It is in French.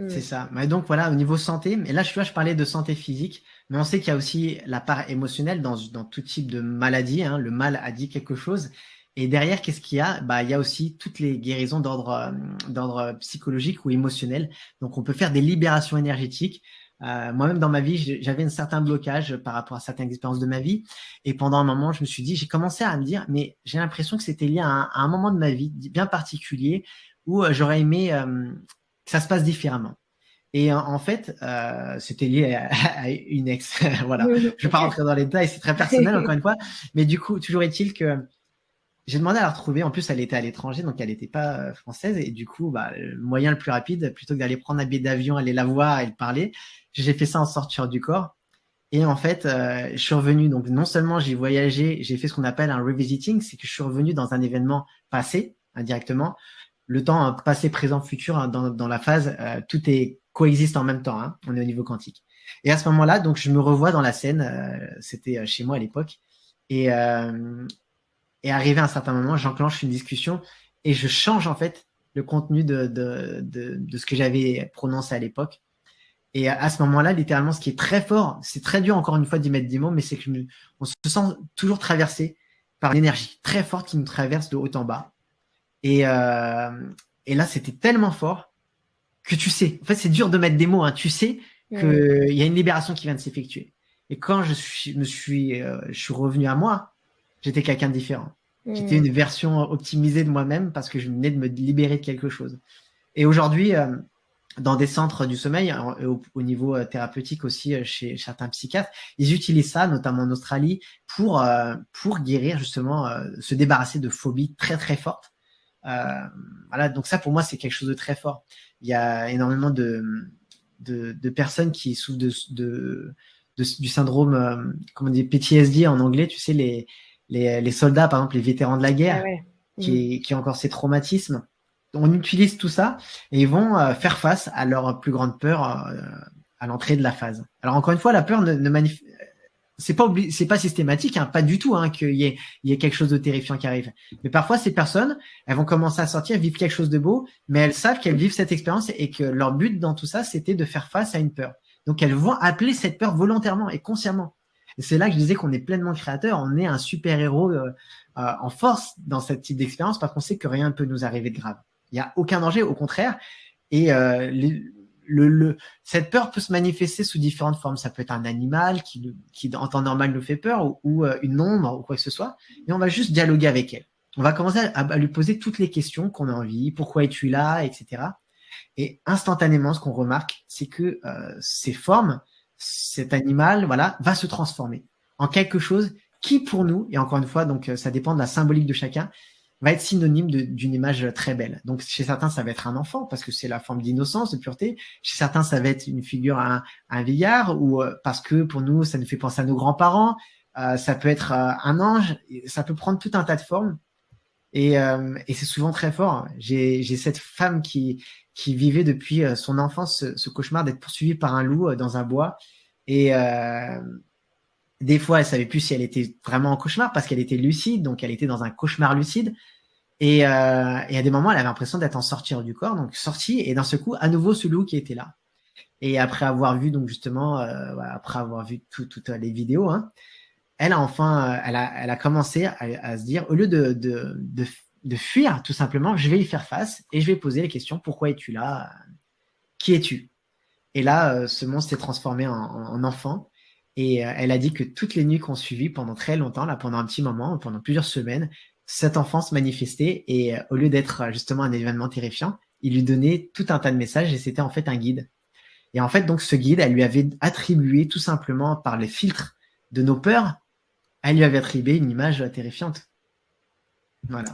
C'est Mm. ça. Mais donc voilà, au niveau santé, et là, tu vois, je parlais de santé physique, mais on sait qu'il y a aussi la part émotionnelle dans tout type de maladie, hein. Le mal a dit quelque chose. Et derrière, qu'est-ce qu'il y a? Bah, il y a aussi toutes les guérisons d'ordre psychologique ou émotionnel. Donc, on peut faire des libérations énergétiques. Moi-même, dans ma vie, j'avais un certain blocage par rapport à certaines expériences de ma vie. Et pendant un moment, je me suis dit, j'ai commencé à me dire, mais j'ai l'impression que c'était lié à un moment de ma vie bien particulier où j'aurais aimé que ça se passe différemment. Et en fait, c'était lié à une ex. Voilà. Je vais pas Ok. rentrer dans les détails, c'est très personnel encore une fois. Mais du coup, toujours est-il que j'ai demandé à la retrouver. En plus, elle était à l'étranger, donc elle n'était pas française. Et du coup, bah, le moyen le plus rapide, plutôt que d'aller prendre un billet d'avion, aller la voir et le parler, j'ai fait ça en sortir du corps. Et en fait, je suis revenu. Donc, non seulement j'ai voyagé, j'ai fait ce qu'on appelle un revisiting, c'est que je suis revenu dans un événement passé, indirectement. Le temps passé, présent, futur, hein, dans la phase, tout est coexiste en même temps, hein. On est au niveau quantique. Et à ce moment-là, donc, je me revois dans la scène. C'était chez moi à l'époque. Et, et arrivé à un certain moment, j'enclenche une discussion et je change en fait le contenu de ce que j'avais prononcé à l'époque. Et à ce moment-là, littéralement, ce qui est très fort, c'est très dur encore une fois d'y mettre des mots, mais c'est que on se sent toujours traversé par une énergie très forte qui nous traverse de haut en bas. Et, euh, et là, c'était tellement fort que tu sais. En fait, c'est dur de mettre des mots, hein. Tu sais Mm. qu'il y a une libération qui vient de s'effectuer. Et quand je suis revenu à moi, j'étais quelqu'un de différent. J'étais Mm. une version optimisée de moi-même parce que je venais de me libérer de quelque chose. Et aujourd'hui, dans des centres du sommeil, au niveau thérapeutique aussi chez certains psychiatres, ils utilisent ça, notamment en Australie, pour guérir justement, se débarrasser de phobies très très fortes. Voilà, donc ça pour moi c'est quelque chose de très fort. Il y a énormément de personnes qui souffrent du syndrome, comment on dit, PTSD en anglais, tu sais, les soldats, par exemple, les vétérans de la Ah guerre, ouais. Mm. qui ont encore ces traumatismes. On utilise tout ça et ils vont faire face à leur plus grande peur à l'entrée de la phase. Alors encore une fois, la peur ne manifeste c'est pas systématique, hein, pas du tout, hein, il y ait quelque chose de terrifiant qui arrive. Mais parfois, ces personnes, elles vont commencer à sortir, vivre quelque chose de beau, mais elles savent qu'elles vivent cette expérience et que leur but dans tout ça, c'était de faire face à une peur. Donc, elles vont appeler cette peur volontairement et consciemment. Et c'est là que je disais qu'on est pleinement créateur, on est un super-héros en force dans ce type d'expérience parce qu'on sait que rien ne peut nous arriver de grave. Il n'y a aucun danger, au contraire. Et cette peur peut se manifester sous différentes formes. Ça peut être un animal qui en temps normal nous fait peur ou une ombre ou quoi que ce soit. Et on va juste dialoguer avec elle. On va commencer à lui poser toutes les questions qu'on a envie. Pourquoi es-tu là, etc. Et instantanément, ce qu'on remarque, c'est que ces formes, cet animal, voilà, va se transformer en quelque chose qui, pour nous, et encore une fois, donc ça dépend de la symbolique de chacun, va être synonyme d'une image très belle. Donc chez certains, ça va être un enfant parce que c'est la forme d'innocence, de pureté. Chez certains, ça va être une figure, un vieillard ou parce que pour nous, ça nous fait penser à nos grands-parents. Ça peut être un ange. Ça peut prendre tout un tas de formes. Et c'est souvent très fort. J'ai cette femme qui vivait depuis son enfance ce cauchemar d'être poursuivie par un loup dans un bois. Et des fois, elle savait plus si elle était vraiment en cauchemar parce qu'elle était lucide, donc elle était dans un cauchemar lucide. Et à des moments, elle avait l'impression d'être en sortir du corps, donc sortie, et d'un seul coup, à nouveau ce loup qui était là. Et après avoir vu, donc justement, voilà, après avoir vu toutes les vidéos, hein, elle a enfin, elle a commencé à se dire, au lieu de fuir, tout simplement, je vais y faire face et je vais poser les questions, pourquoi es-tu là? Qui es-tu? Et là, ce monstre s'est transformé en enfant. Et elle a dit que toutes les nuits qu'on suivit pendant très longtemps, là, pendant un petit moment, pendant plusieurs semaines, cet enfant se manifestait et au lieu d'être justement un événement terrifiant, il lui donnait tout un tas de messages et c'était en fait un guide. Et en fait, donc, ce guide, elle lui avait attribué tout simplement par les filtres de nos peurs, elle lui avait attribué une image terrifiante. Voilà.